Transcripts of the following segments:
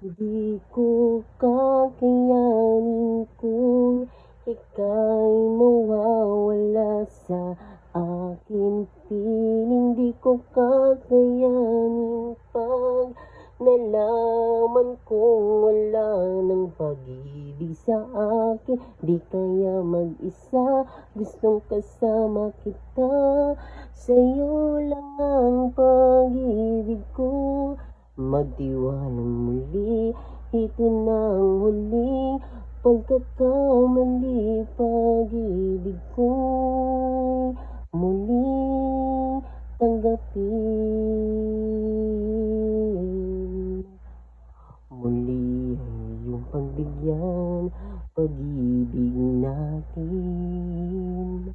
Di ko kakayanin kung ika'y mawawala sa akin. Piling di ko kakayanin pag nalaman kong wala ng pag-ibig sa akin. Di kaya mag-isa, gustong kasama kita. Sa'yo lang ang pag-ibig ko. Magtiwalang muli, ito na ang huling pagkakamali. Pag-ibig ko'y muling tanggapin. Muli ang iyong pagbigyan, pag-ibig natin.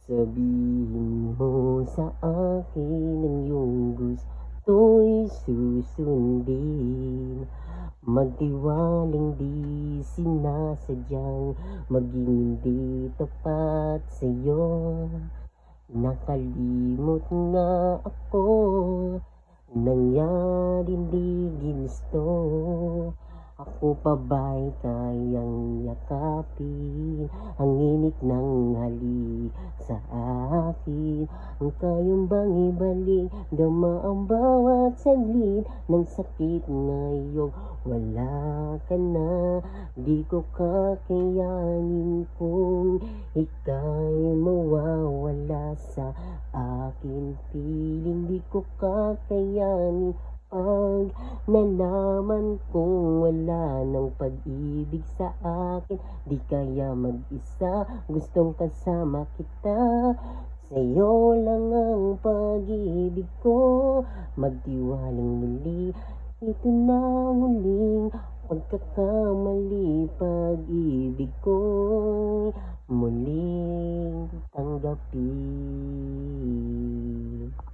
Sabihin mo sa akin ang iyong gusto'y susundin. Magtiwaling di sinasadyang maging hindi tapat sa'yo. Nakalimot nga ako, nangyaring di ginusto. Ako pa ba'y kayang yakapin ang init ng halik sa akin? Ang kayang bang ibalik, dama ang bawat saglit ng sakit ngayong wala ka na. Di ko kakayanin kung ika'y mawawala sa akin. Piling di ko kakayanin pag nalaman kong wala ng pag-ibig sa akin. Di kaya mag-isa, gustong kasama kita. Sa'yo lang ang pag-ibig ko. Magtiwaling muli, ito na ang huling pagkakamali. Pag-ibig ko'y muling tanggapin.